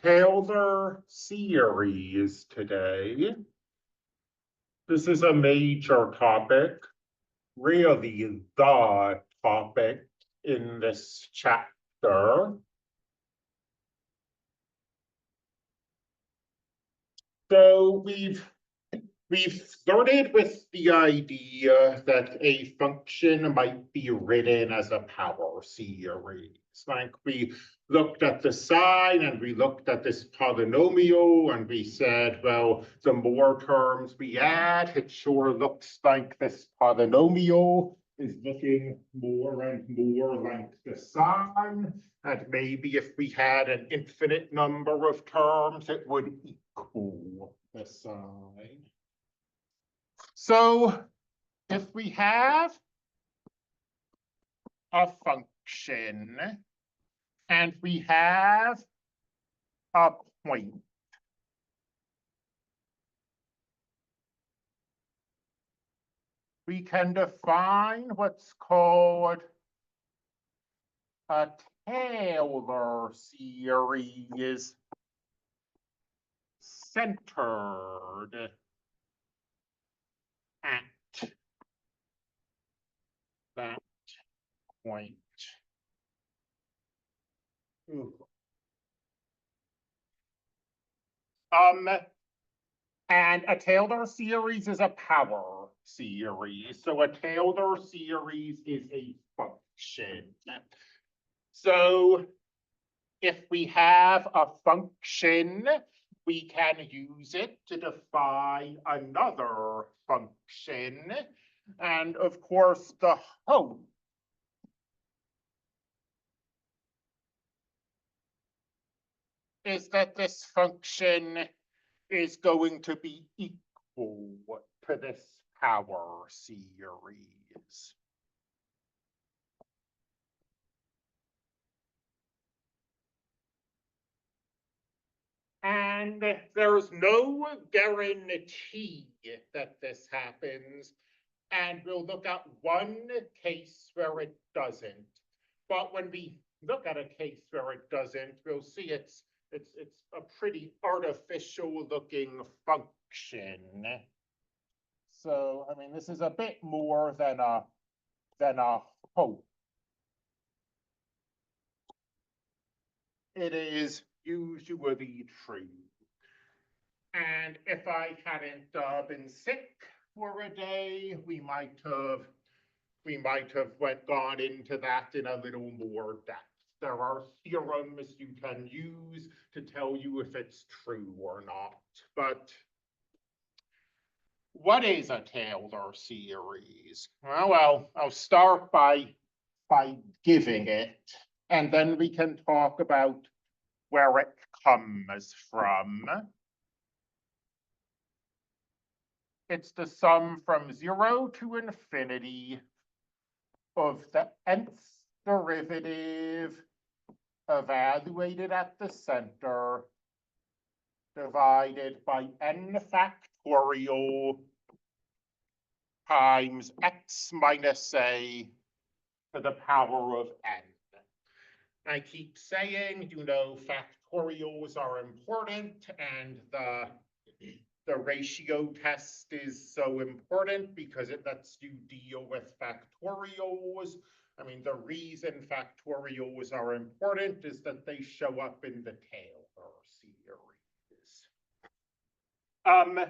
Taylor series today. This is a major topic, really the topic in this chapter. So we've started with the idea that a function might be written as a power series. Like we looked at the sign and we looked at this polynomial and we said, well, the more terms we add, it sure looks like this polynomial is looking more and more like the sign. And maybe if we had an infinite number of terms, it would equal the sign. So if we have a function and we have a point, we can define what's called a Taylor series centered at that point. And a Taylor series is a power series. So a Taylor series is a function. So if we have a function, we can use it to define another function. And of course, the hope is that this function is going to be equal to this power series. And there's no guarantee that this happens. And we'll look at one case where it doesn't. But when we look at a case where it doesn't, we'll see it's a pretty artificial looking function. So, I mean, this is a bit more than a hope. It is usually true. And if I hadn't been sick for a day, we might have gone into that in a little more depth. There are theorems you can use to tell you if it's true or not. But what is a Taylor series? Well, I'll start by giving it, and then we can talk about where it comes from. It's the sum from 0 to infinity of the nth derivative evaluated at the center divided by n factorial times x minus a to the power of n. I keep saying, you know, factorials are important, and the ratio test is so important because it lets you deal with factorials. I mean, the reason factorials are important is that they show up in the Taylor series.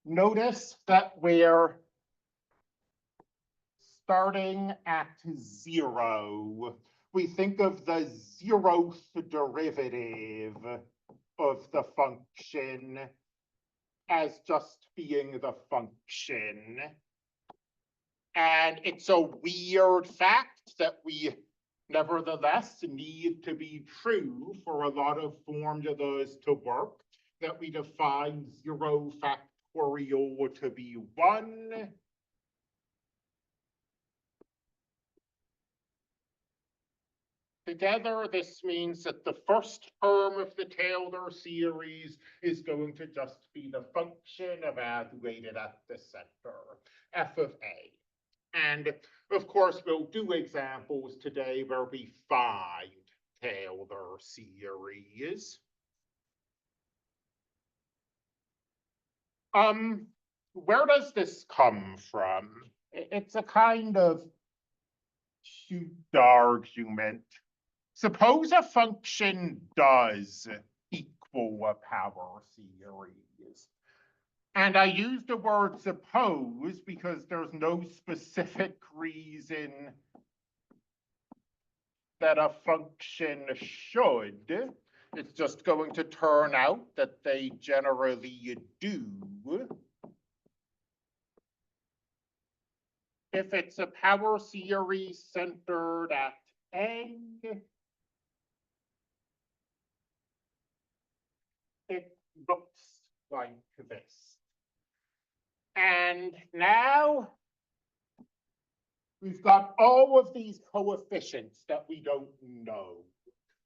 Notice that we're starting at 0. We think of the 0th derivative of the function as just being the function. And it's a weird fact that we nevertheless need to be true for a lot of formulas to work, that we define 0 factorial to be 1. Together, this means that the first term of the Taylor series is going to just be the function evaluated at the center, f of a. And of course, we'll do examples today where we find Taylor series. Where does this come from? It's a kind of cute argument. Suppose a function does equal a power series. And I use the word suppose because there's no specific reason that a function should. It's just going to turn out that they generally do. If it's a power series centered at A, it looks like this. And now we've got all of these coefficients that we don't know.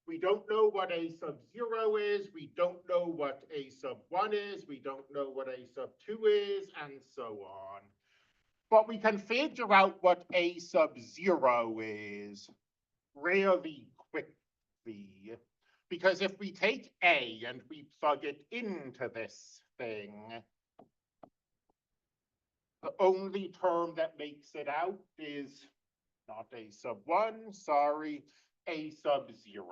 We don't know what A sub 0 is. We don't know what A sub 1 is. We don't know what A sub 2 is, and so on. But we can figure out what A sub 0 is really quickly. Because if we take A and we plug it into this thing, the only term that makes it out is not A sub 1, sorry, A sub 0.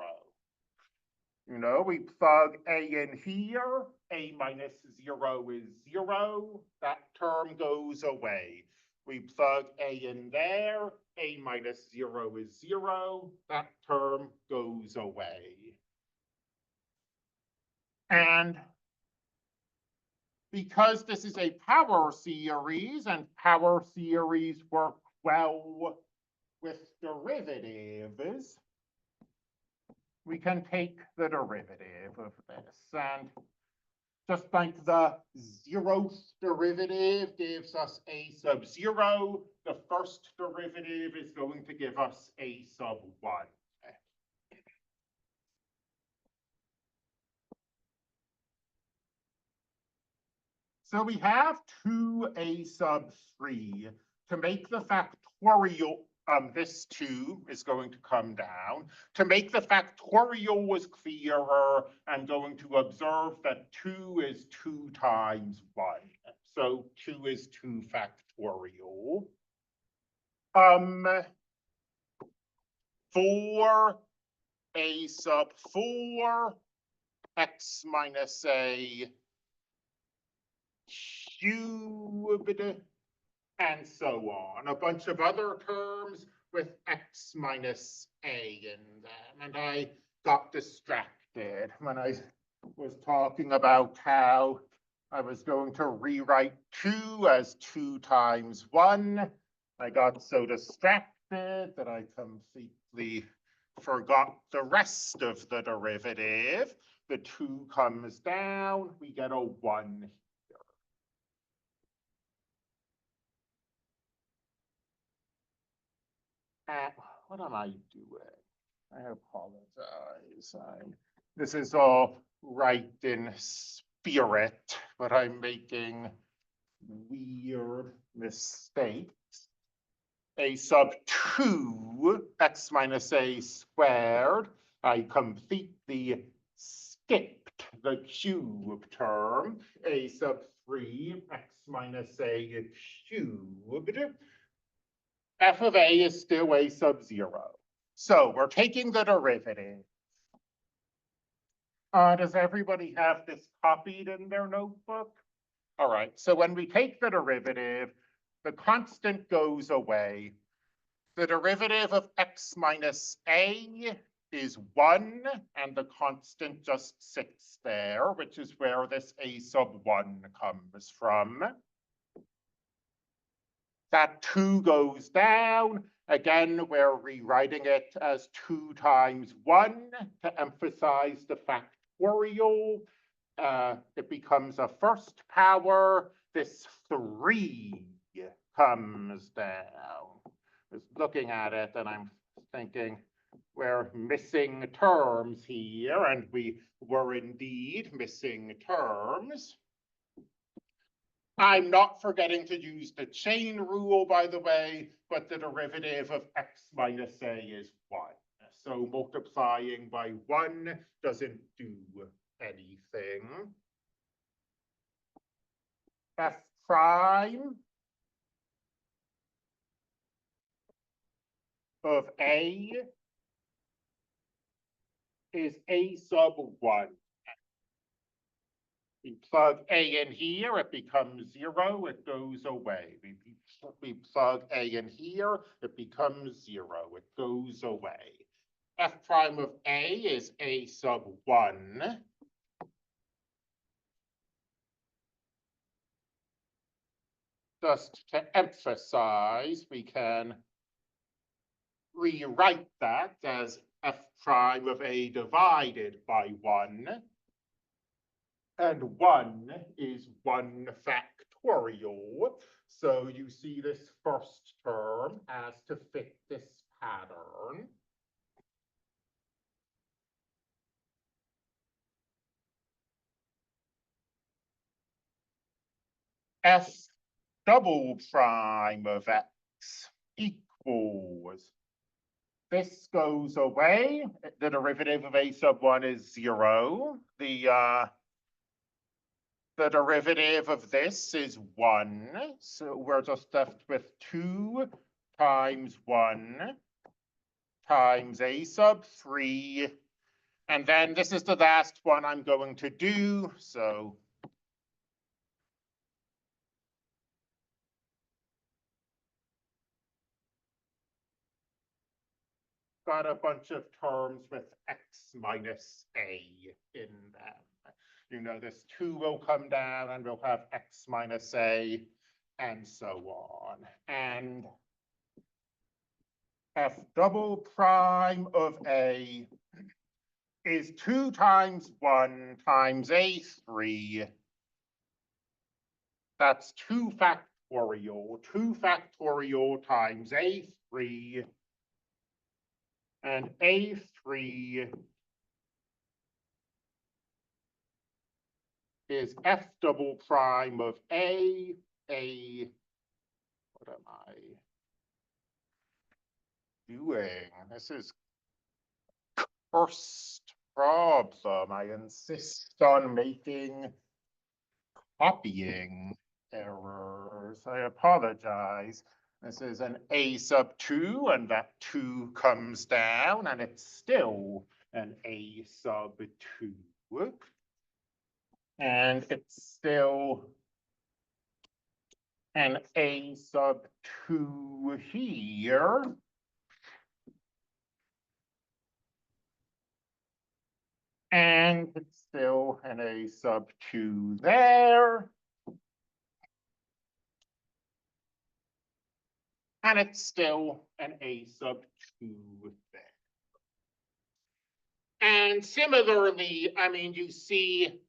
You know, we plug A in here, A minus 0 is 0, that term goes away. We plug A in there, A minus 0 is 0, that term goes away. And because this is a power series and power series work well with derivatives, we can take the derivative of this. And just like the 0th derivative gives us A sub 0, the first derivative is going to give us A sub 1. So we have 2A sub 3. To make the factorial, this 2 is going to come down. To make the factorial was clearer, I'm going to observe that 2 is 2 times 1. So 2 is 2 factorial. 4A sub 4, x minus A cubed, and so on. A bunch of other terms with x minus A in them. And I got distracted when I was talking about how I was going to rewrite 2 as 2 times 1. I got so distracted that I completely forgot the rest of the derivative. The 2 comes down, we get a 1 here. What am I doing? I apologize. This is all right in spirit, but I'm making weird mistakes. A sub 2, x minus A squared. I completely skipped the cube term. A sub 3, x minus A cubed. F of A is still A sub 0. So we're taking the derivative. Does everybody have this copied in their notebook? All right, so when we take the derivative, the constant goes away. The derivative of x minus A is 1, and the constant just sits there, which is where this A sub 1 comes from. That 2 goes down. Again, we're rewriting it as 2 times 1 to emphasize the factorial. It becomes a first power. This 3 comes down. Just looking at it, and I'm thinking we're missing terms here, and we were indeed missing terms. I'm not forgetting to use the chain rule, by the way, but the derivative of x minus A is 1. So multiplying by 1 doesn't do anything. f prime of A is A sub 1. We plug A in here, it becomes 0, it goes away. We plug A in here, it becomes 0, it goes away. F prime of A is A sub 1. Just to emphasize, we can rewrite that as F prime of A divided by 1. And 1 is 1 factorial. So you see this first term has to fit this pattern. F double prime of x equals. This goes away. The derivative of A sub 1 is 0. The derivative of this is 1. So we're just left with 2 times 1 times A sub 3. And then this is the last one I'm going to do. So got a bunch of terms with x minus A in them. You know, this 2 will come down and we'll have x minus A and so on. And f double prime of A is 2 times 1 times A3. That's 2 factorial. 2 factorial times A3. And A3 is f double prime of A, what am I doing? This is first problem. I insist on making copying errors. I apologize. This is an A sub 2, and that 2 comes down, and it's still an A sub 2. And it's still an A sub 2 here. And it's still an A sub 2 there. And it's still an A sub 2 there. And similarly, I mean, you see,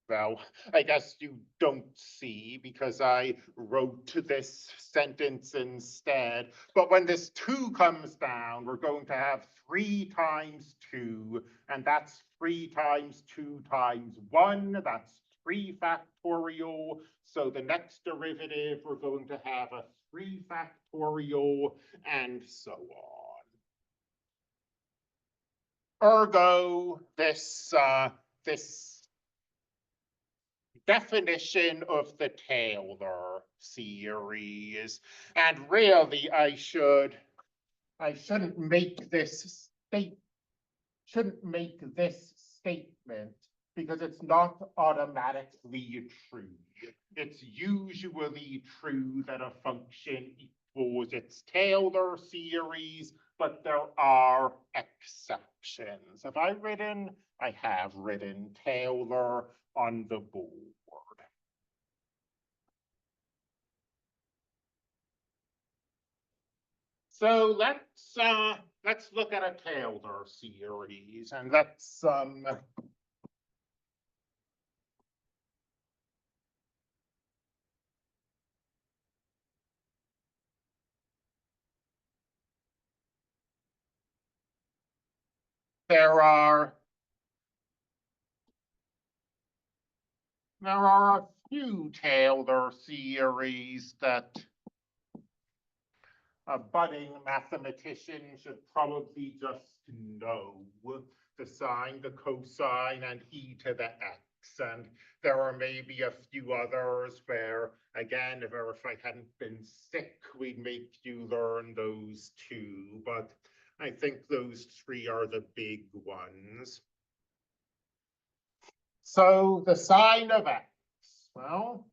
well, I guess you don't see because I wrote this sentence instead. But when this 2 comes down, we're going to have 3 times 2, and that's 3 times 2 times 1. That's 3 factorial. So the next derivative, we're going to have a 3 factorial, and so on. Ergo, this definition of the Taylor series. And really, I shouldn't make this statement because it's not automatically true. It's usually true that a function equals its Taylor series, but there are exceptions. I have written Taylor on the board. So let's look at a Taylor series, and let's there are a few Taylor series that a budding mathematician should probably just know: the sine, the cosine, and e to the x. And there are maybe a few others where, again, if I hadn't been sick, we'd make you learn those too. But I think those three are the big ones. So the sine of x, well,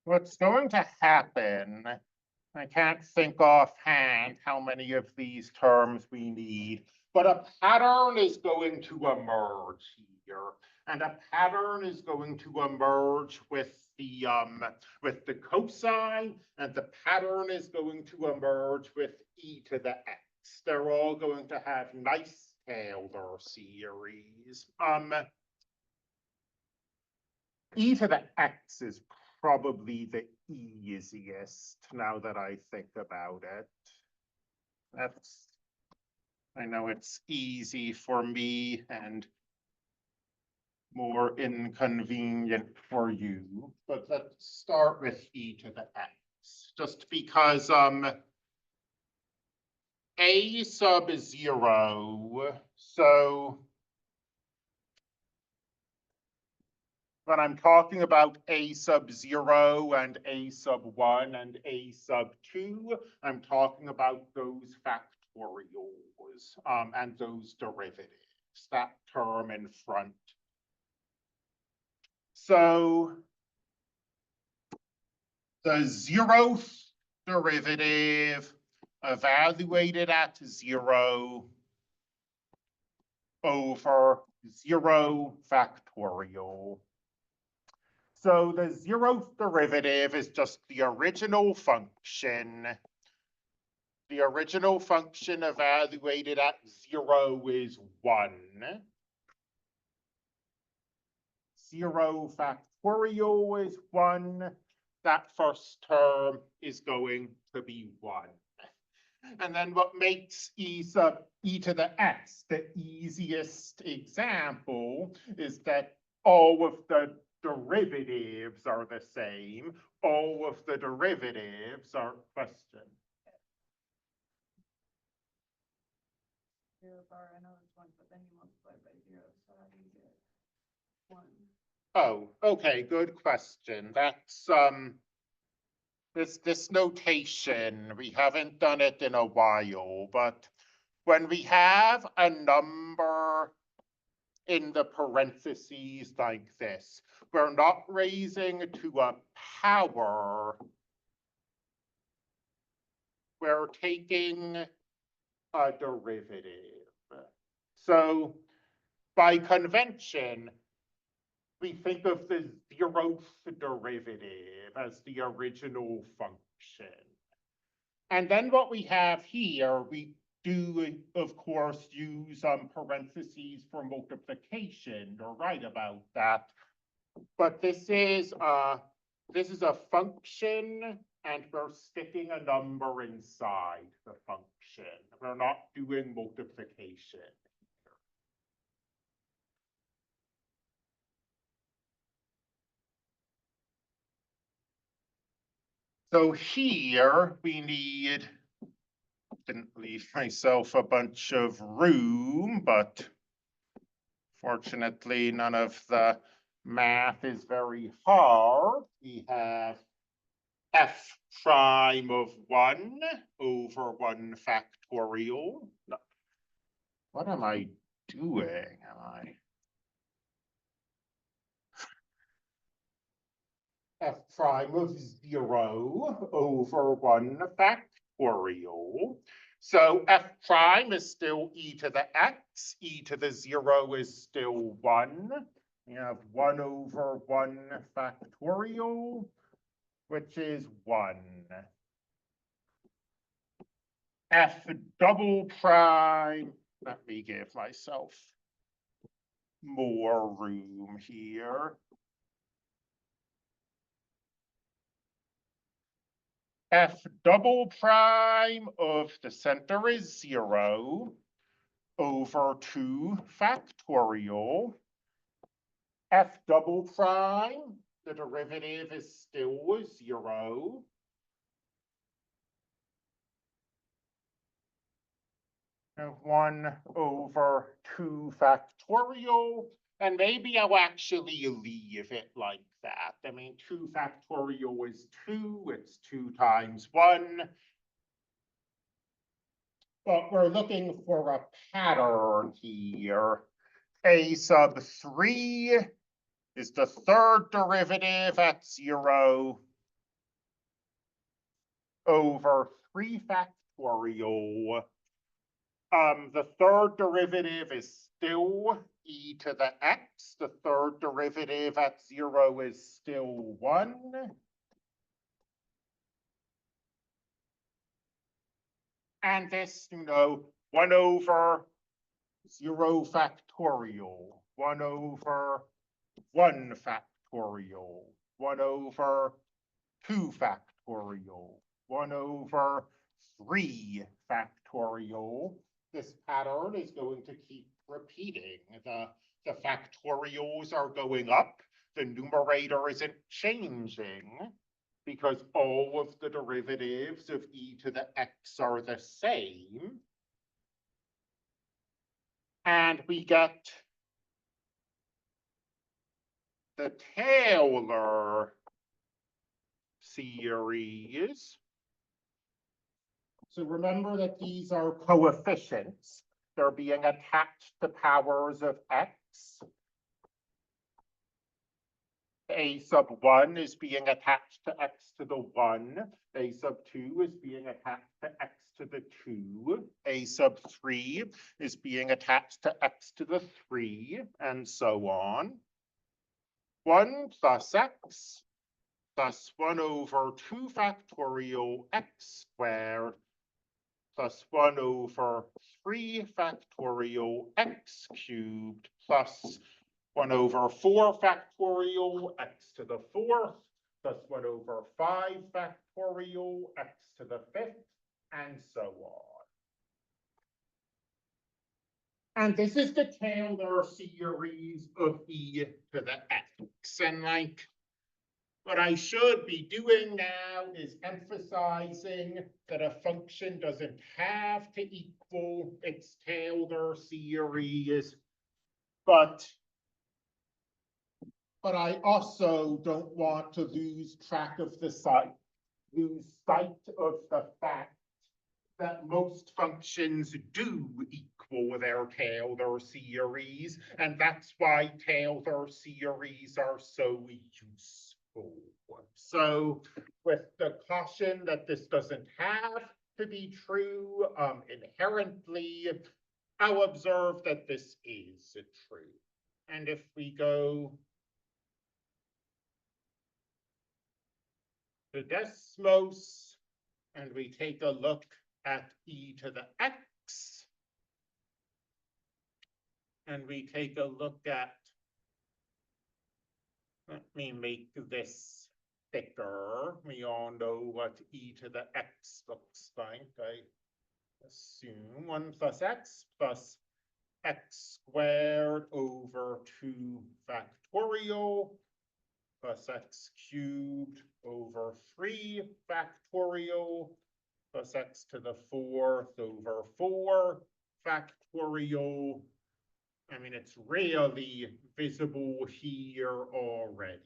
what's going to happen, I can't think offhand how many of these terms we need, but a pattern is going to emerge here. And a pattern is going to emerge with the cosine, and the pattern is going to emerge with e to the x. They're all going to have nice Taylor series. E to the x is probably the easiest now that I think about it. I know it's easy for me and more inconvenient for you, but let's start with e to the x, just because a sub 0, so when I'm talking about a sub 0 and a sub 1 and a sub 2, I'm talking about those factorials and those derivatives, that term in front. So the 0th derivative evaluated at 0 over 0 factorial. So the 0th derivative is just the original function. The original function evaluated at 0 is 1. 0 factorial is 1. That first term is going to be 1. And then what makes e to the x the easiest example is that all of the derivatives are the same. All of the derivatives are question. 0 bar, I know it's 1, but then you multiply by 0, so how do you get 1? Oh, okay, good question. That's this notation, we haven't done it in a while, but when we have a number in the parentheses like this, we're not raising to a power, we're taking a derivative. So by convention, we think of the 0th derivative as the original function. And then what we have here, we do, of course, use parentheses for multiplication. You're right about that. But this is a function, and we're sticking a number inside the function. We're not doing multiplication. So here we need, didn't leave myself a bunch of room, but fortunately none of the math is very hard. We have f prime of 1 over 1 factorial. What am I doing? F prime of 0 over 1 factorial. So f prime is still e to the x, e to the 0 is still 1. We have 1 over 1 factorial, which is 1. F double prime, let me give myself more room here. F double prime of the center is 0 over 2 factorial. f double prime, the derivative is still 0. And 1/2 factorial. And maybe I'll actually leave it like that. I mean, 2 factorial is 2, it's 2 times 1. But we're looking for a pattern here. A sub 3 is the third derivative at 0 over 3 factorial. The third derivative is still e to the x. The third derivative at 0 is still 1. And this, 1 over 0 factorial, 1 over 1 factorial, 1 over 2 factorial, 1 over 3 factorial. This pattern is going to keep repeating. The factorials are going up. The numerator isn't changing because all of the derivatives of e to the x are the same. And we get the Taylor series. So remember that these are coefficients. They're being attached to powers of x. A sub 1 is being attached to x to the 1. A sub 2 is being attached to x to the 2. A sub 3 is being attached to x to the 3, and so on. 1 plus x plus 1 over 2 factorial x squared plus 1 over 3 factorial x cubed plus 1 over 4 factorial x to the 4th plus 1 over 5 factorial x to the 5th, and so on. And this is the Taylor series of e to the x. And what I should be doing now is emphasizing that a function doesn't have to equal its Taylor series, but I also don't want to lose sight of the fact that most functions do equal their Taylor series, and that's why Taylor series are so useful. So with the caution that this doesn't have to be true inherently, I'll observe that this is true. And if we go to Desmos and we take a look at e to the x, and we take a look at, let me make this thicker. We all know what e to the x looks like. I assume 1 plus x squared over 2 factorial plus x cubed over 3 factorial plus x to the 4th over 4 factorial. I mean, it's really visible here already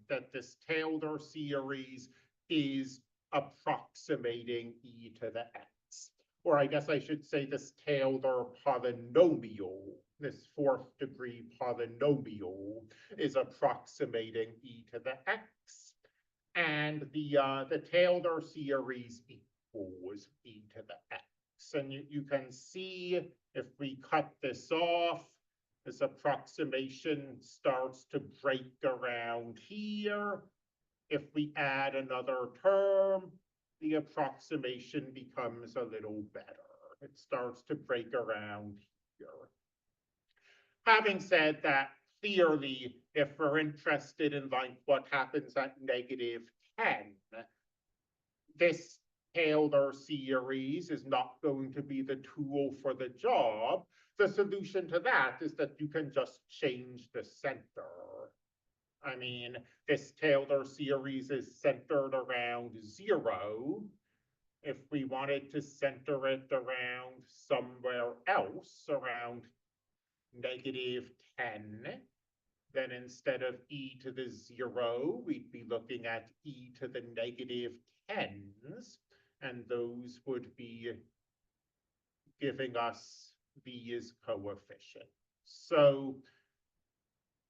that this Taylor series is approximating e to the x. Or I guess I should say this Taylor polynomial, this 4th degree polynomial, is approximating e to the x. And the Taylor series equals e to the x. And you can see if we cut this off, this approximation starts to break around here. If we add another term, the approximation becomes a little better. It starts to break around here. Having said that, clearly, if we're interested in what happens at -10, this Taylor series is not going to be the tool for the job. The solution to that is that you can just change the center. I mean, this Taylor series is centered around 0. If we wanted to center it around somewhere else, around -10, then instead of e to the 0, we'd be looking at e to the -10s, and those would be giving us these coefficients. So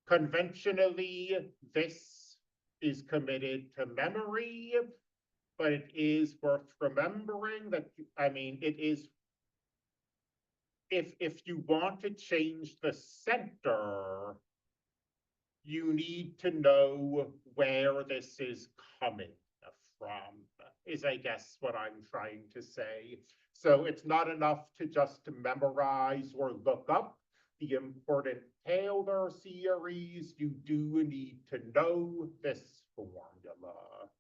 conventionally, this is committed to memory, but it is worth remembering that, I mean, it is, if you want to change the center, you need to know where this is coming from, is I guess what I'm trying to say. So it's not enough to just memorize or look up the important Taylor series. You do need to know this formula.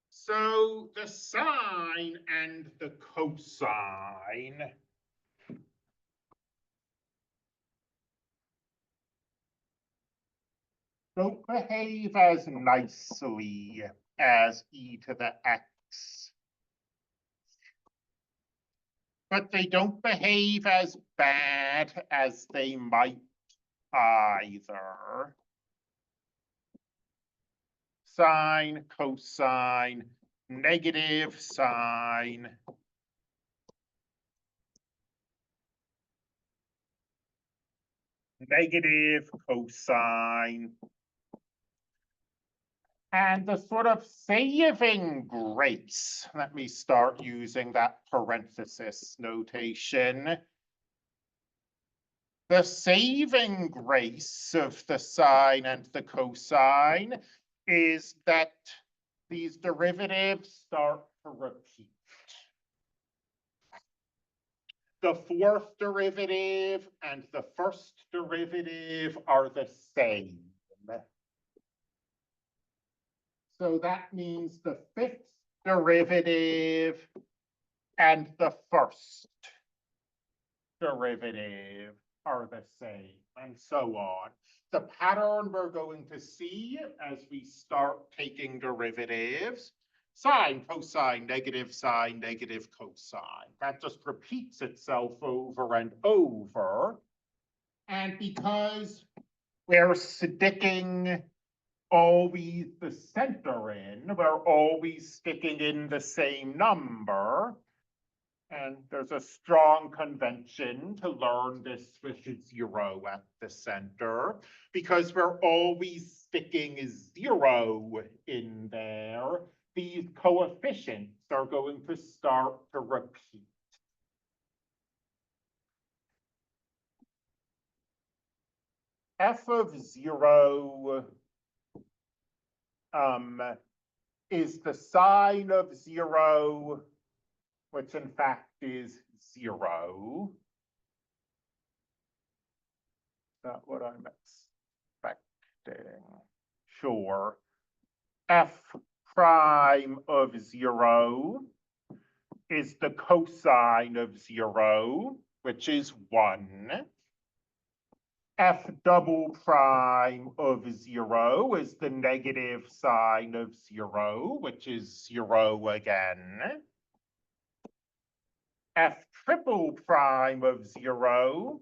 So the sine and the cosine don't behave as nicely as e to the x, but they don't behave as bad as they might either. Sine, cosine, negative sine, negative cosine. And the sort of saving grace, let me start using that parenthesis notation. The saving grace of the sine and the cosine is that these derivatives start to repeat. The fourth derivative and the first derivative are the same. So that means the fifth derivative and the first derivative are the same, and so on. The pattern we're going to see as we start taking derivatives: sine, cosine, negative cosine. That just repeats itself over and over. And because we're sticking always the center in, we're always sticking in the same number. And there's a strong convention to learn this with 0 at the center, because we're always sticking 0 in there. These coefficients are going to start to repeat. F of 0 is the sine of 0, which in fact is 0. Is that what I'm expecting? Sure. F prime of 0 is the cosine of 0, which is 1. F double prime of 0 is the negative sine of 0, which is 0 again. F triple prime of 0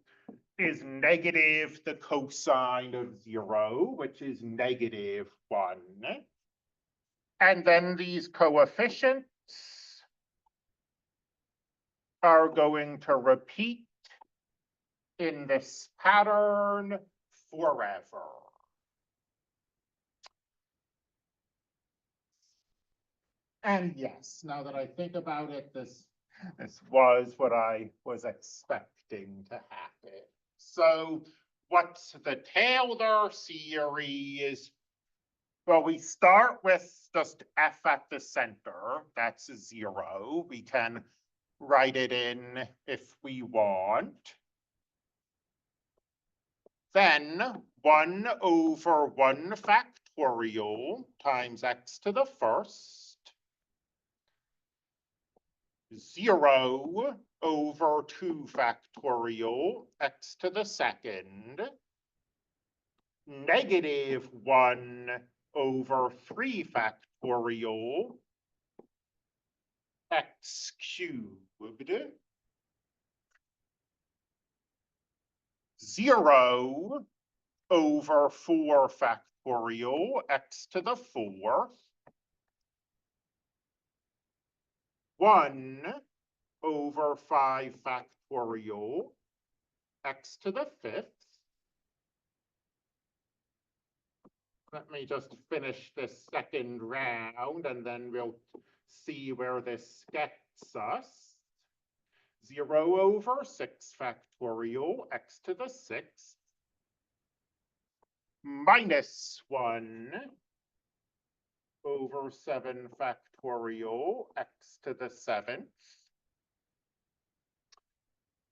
is negative the cosine of 0, which is -1. And then these coefficients are going to repeat in this pattern forever. And yes, now that I think about it, this was what I was expecting to happen. So what's the Taylor series? Well, we start with just f at the center. That's 0. We can write it in if we want. Then 1 over 1 factorial times x to the first, 0 over over 2 factorial x to the second, negative 1 over 3 factorial x cubed, 0 over 4 factorial x to the fourth, 1 over 5 factorial x to the fifth. Let me just finish this second round and then we'll see where this gets us. 0 over 6 factorial x to the sixth, minus 1 over 7 factorial x to the seventh.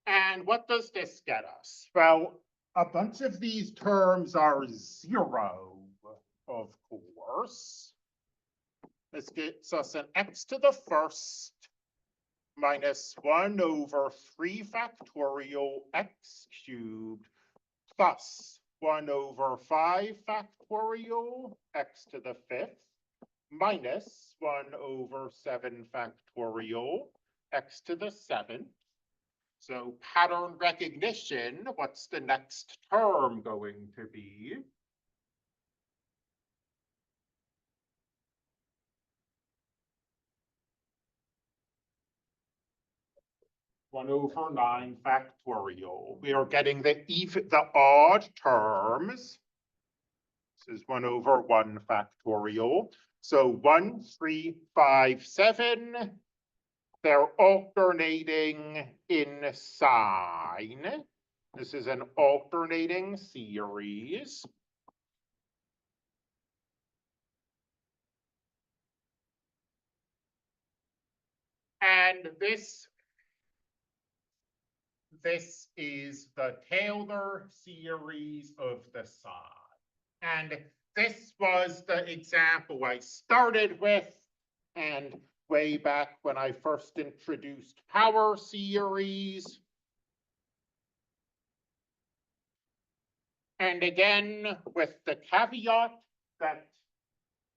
And what does this get us? Well, a bunch of these terms are 0, of course. This gets us an x to the first minus 1 over 3 factorial x cubed plus 1 over 5 factorial x to the fifth minus 1 over 7 factorial x to the seventh. So pattern recognition, what's the next term going to be? One over 9 factorial. We are getting the odd terms. This is 1 over 1 factorial. So 1, 3, 5, 7. They're alternating in sign. This is an alternating series. And this is the Taylor series of the sign. And this was the example I started with, and way back when I first introduced power series. And again, with the caveat that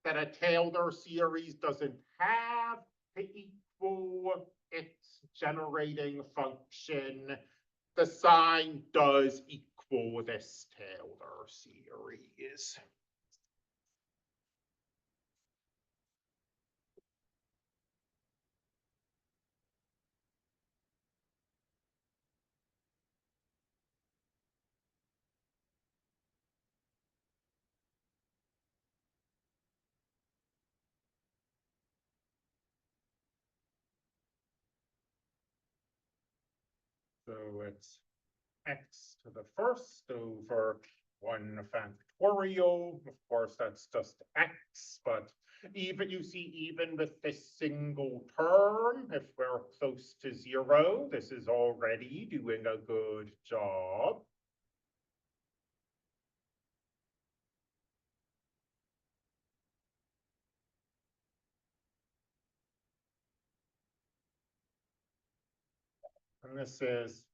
a Taylor series doesn't have to equal its generating function, the sign does equal this Taylor series. So it's x to the first over 1 factorial. Of course, that's just x, but even you see, even with this single term, if we're close to 0, this is already doing a good job. And this is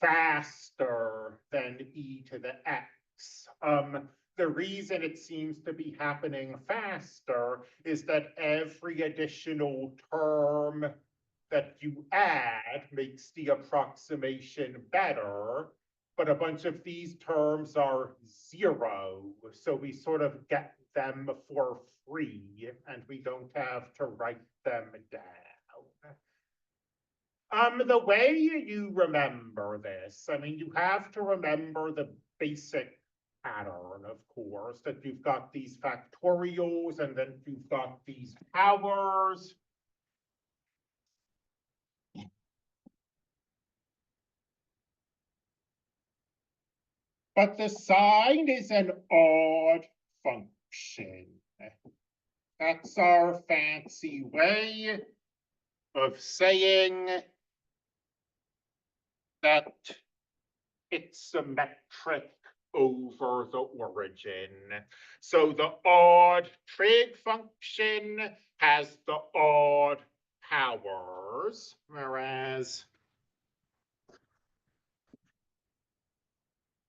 faster than e to the x. The reason it seems to be happening faster is that every additional term that you add makes the approximation better, but a bunch of these terms are 0, so we sort of get them for free, and we don't have to write them down. The way you remember this, I mean, you have to remember the basic pattern, of course, that you've got these factorials and then you've got these powers. But the sign is an odd function. That's our fancy way of saying that it's symmetric over the origin. So the odd trig function has the odd powers, whereas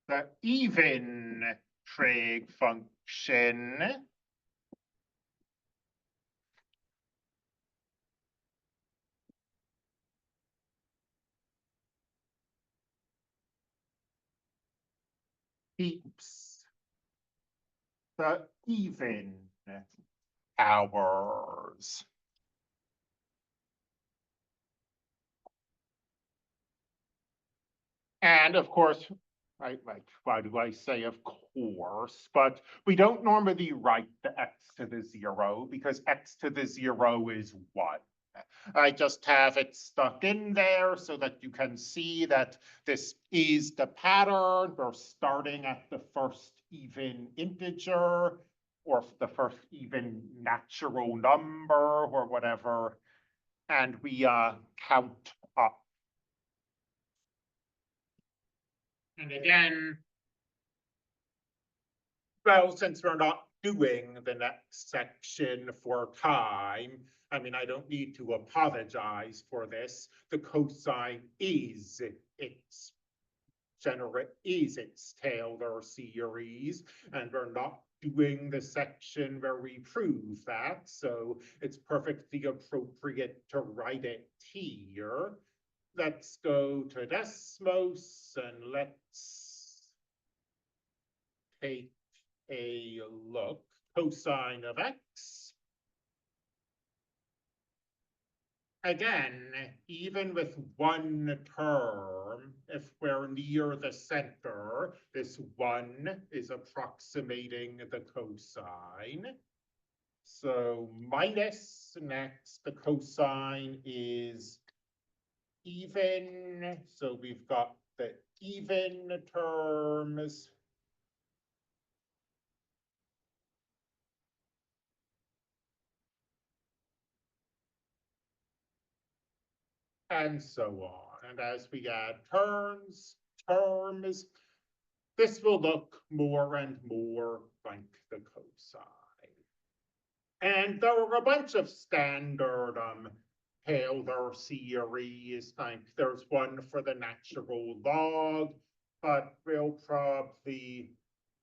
the even trig function keeps the even powers. And of course, right, like, why do I say of course? But we don't normally write the x to the 0 because x to the 0 is 1. I just have it stuck in there so that you can see that this is the pattern. We're starting at the first even integer or the first even natural number or whatever, and we count up. And again, well, since we're not doing the next section for time, I mean, I don't need to apologize for this. The cosine is its Taylor series, and we're not doing the section where we prove that, so it's perfectly appropriate to write it here. Let's go to Desmos and let's take a look. Cosine of x. Again, even with one term, if we're near the center, this 1 is approximating the cosine. So minus next, the cosine is even. So we've got the even terms. And so on. And as we add terms, this will look more and more like the cosine. And there are a bunch of standard Taylor series. Like there's one for the natural log, but we'll probably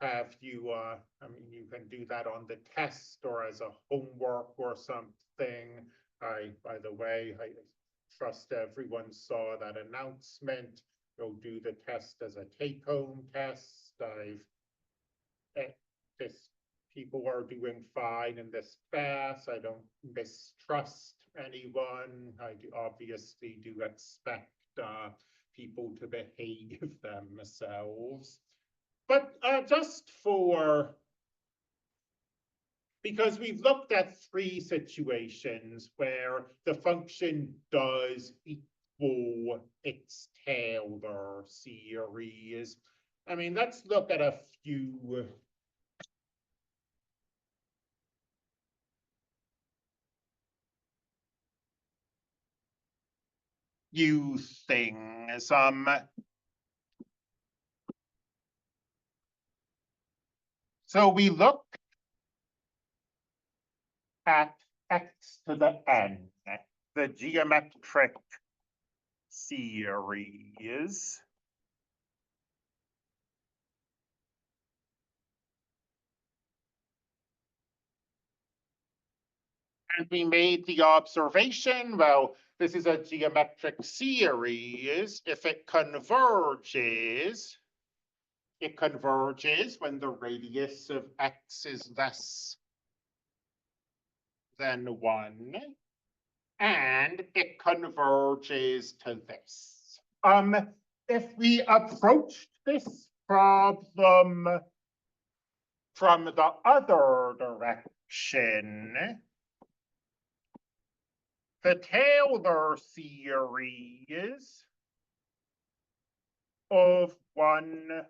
have you, I mean, you can do that on the test or as a homework or something. By the way, I trust everyone saw that announcement. You'll do the test as a take-home test. This people are doing fine in this class. I don't mistrust anyone. I obviously do expect people to behave themselves. But just for, because we've looked at 3 situations where the function does equal its Taylor series. I mean, let's look at a few things. So we look at x to the n, the geometric series. And we made the observation, well, this is a geometric series. If it converges when the radius of x is less than 1, and it converges to this. If we approached this problem from the other direction, the Taylor series of 1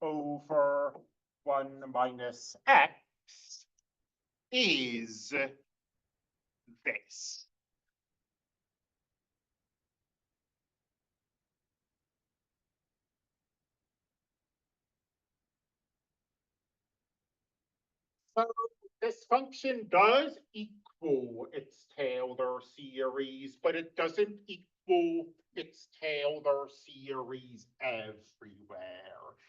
over 1 minus x is this. So this function does equal its Taylor series, but it doesn't equal its Taylor series everywhere.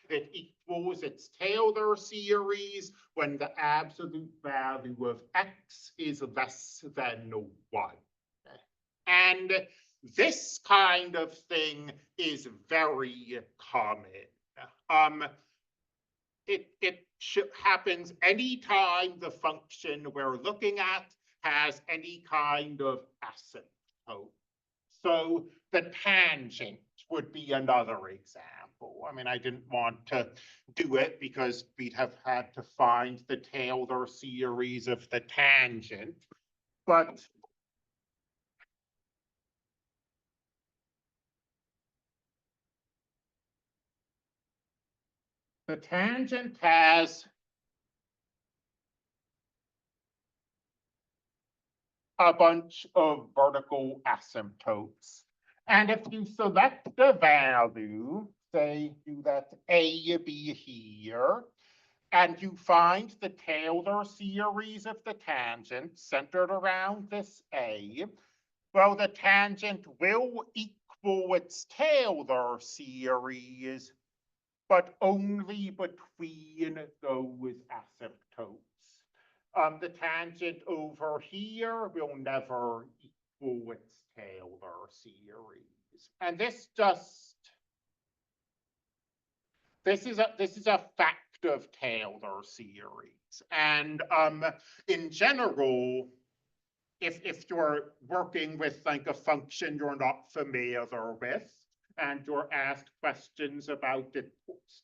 It equals its Taylor series when the absolute value of x is less than 1. And this kind of thing is very common. It happens anytime the function we're looking at has any kind of asymptote. So the tangent would be another example. I mean, I didn't want to do it because we'd have had to find the Taylor series of the tangent, but the tangent has a bunch of vertical asymptotes. And if you select the value, say you let A be here, and you find the Taylor series of the tangent centered around this A, well, the tangent will equal its Taylor series, but only between those asymptotes. The tangent over here will never equal its Taylor series. And this is a fact of Taylor series. And in general, if you're working with like a function you're not familiar with, and you're asked questions about its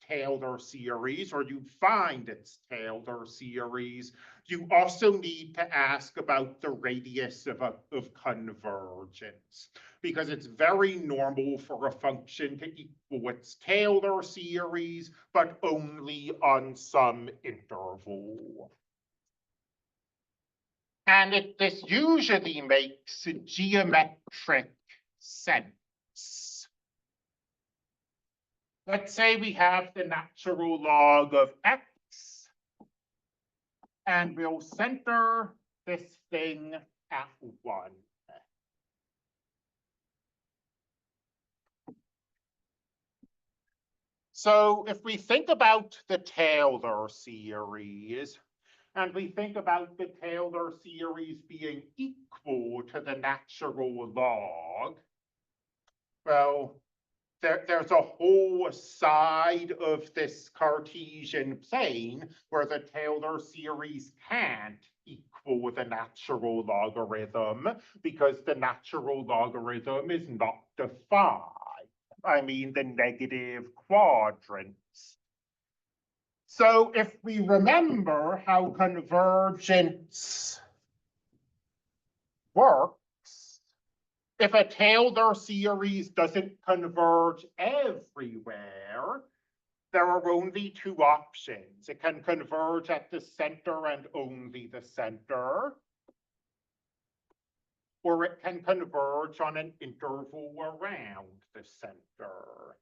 Taylor series, or you find its Taylor series, you also need to ask about the radius of convergence, because it's very normal for a function to equal its Taylor series, but only on some interval. And this usually makes geometric sense. Let's say we have the natural log of x, and we'll center this thing at 1. So if we think about the Taylor series, and we think about the Taylor series being equal to the natural log, well, there's a whole side of this Cartesian plane where the Taylor series can't equal the natural logarithm because the natural logarithm is not defined. I mean, the negative quadrants. So if we remember how convergence works, if a Taylor series doesn't converge everywhere, there are only two options. It can converge at the center and only the center, or it can converge on an interval around the center.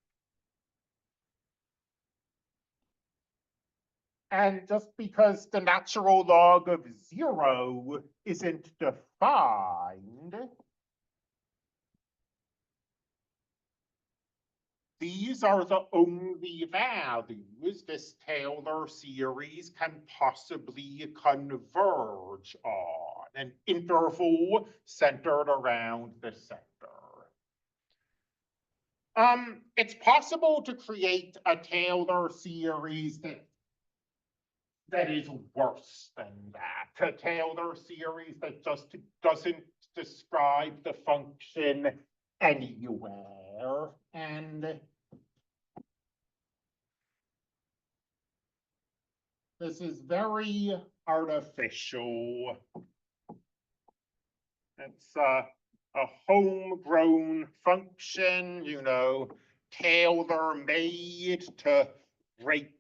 And just because the natural log of 0 isn't defined, these are the only values this Taylor series can possibly converge on, an interval centered around the center. It's possible to create a Taylor series that is worse than that, a Taylor series that just doesn't describe the function anywhere. And this is very artificial. It's a homegrown function, tailor-made to break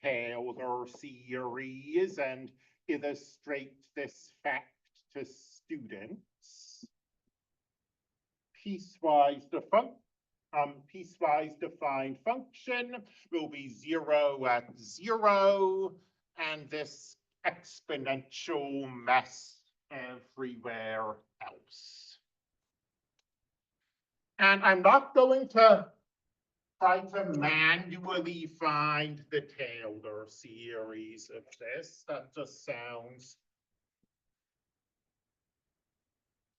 Taylor series and illustrate this fact to students. Piecewise defined function will be 0 at 0, and this exponential mess everywhere else. And I'm not going to try to manually find the Taylor series of this. That just sounds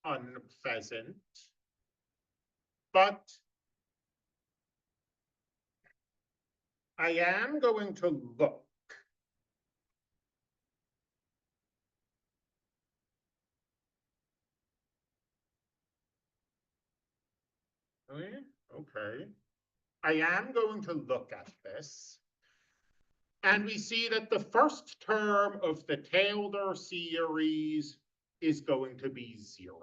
unpleasant. But I am going to look okay. I am going to look at this. And we see that the first term of the Taylor series is going to be 0.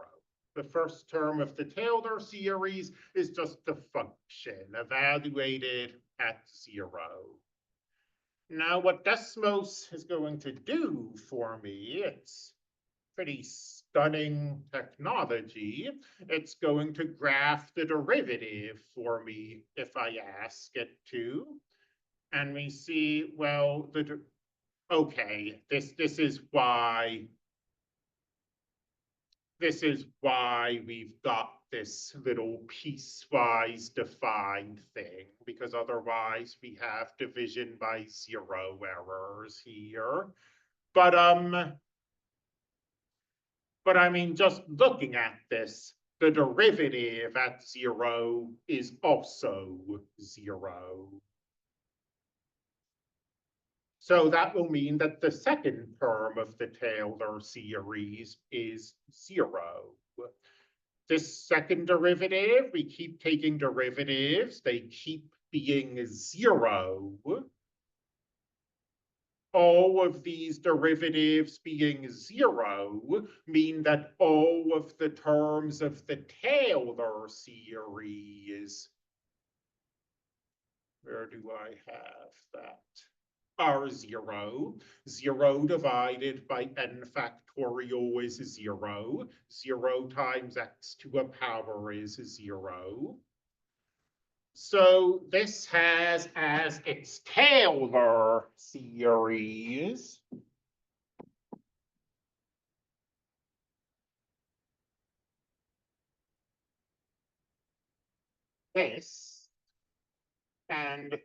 The first term of the Taylor series is just the function evaluated at 0. Now, what Desmos is going to do for me, it's pretty stunning technology. It's going to graph the derivative for me if I ask it to. And we see, well, okay, this is why we've got this little piecewise defined thing, because otherwise we have division by 0 errors here. But I mean, just looking at this, the derivative at 0 is also 0. So that will mean that the second term of the Taylor series is 0. This second derivative, we keep taking derivatives, they keep being 0. All of these derivatives being 0 mean that all of the terms of the Taylor series, where do I have that? Are 0. 0 divided by n factorial is 0. 0 times x to a power is 0. So this has as its Taylor series this, and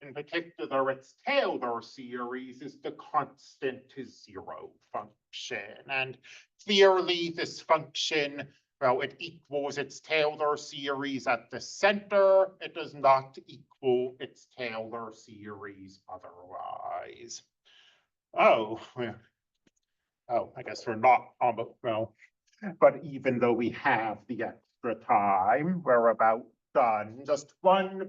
in particular, its Taylor series is the constant to 0 function. And clearly this function, well, it equals its Taylor series at the center. It does not equal its Taylor series otherwise. Oh, I guess we're not almost, well, but even though we have the extra time, we're about done. Just one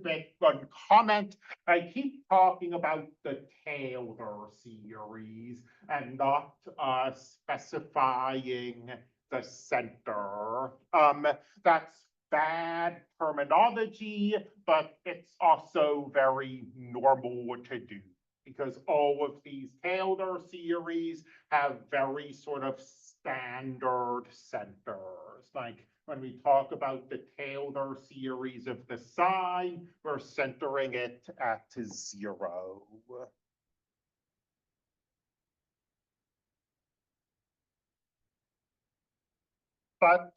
comment. I keep talking about the Taylor series and not specifying the center. That's bad terminology, but it's also very normal to do, because all of these Taylor series have very sort of standard centers. Like when we talk about the Taylor series of the sine, we're centering it at 0. But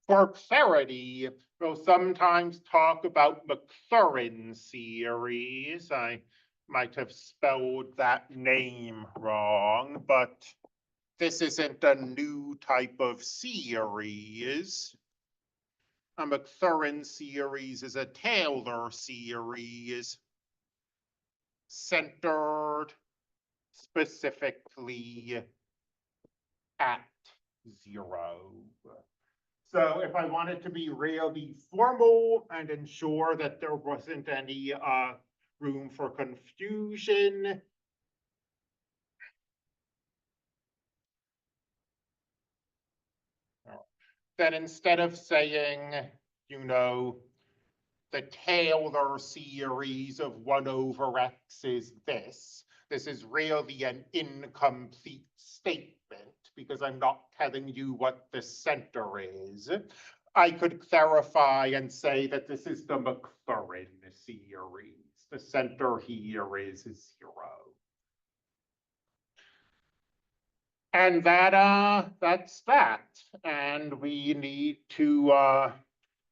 for clarity, we'll sometimes talk about Maclaurin series. I might have spelled that name wrong, but this isn't a new type of series. A Maclaurin series is a Taylor series centered specifically at 0. So if I wanted to be really formal and ensure that there wasn't any room for confusion, then instead of saying, the Taylor series of 1 over x is this is really an incomplete statement, because I'm not telling you what the center is. I could clarify and say that this is the Maclaurin series. The center here is 0. And that's that. And we need to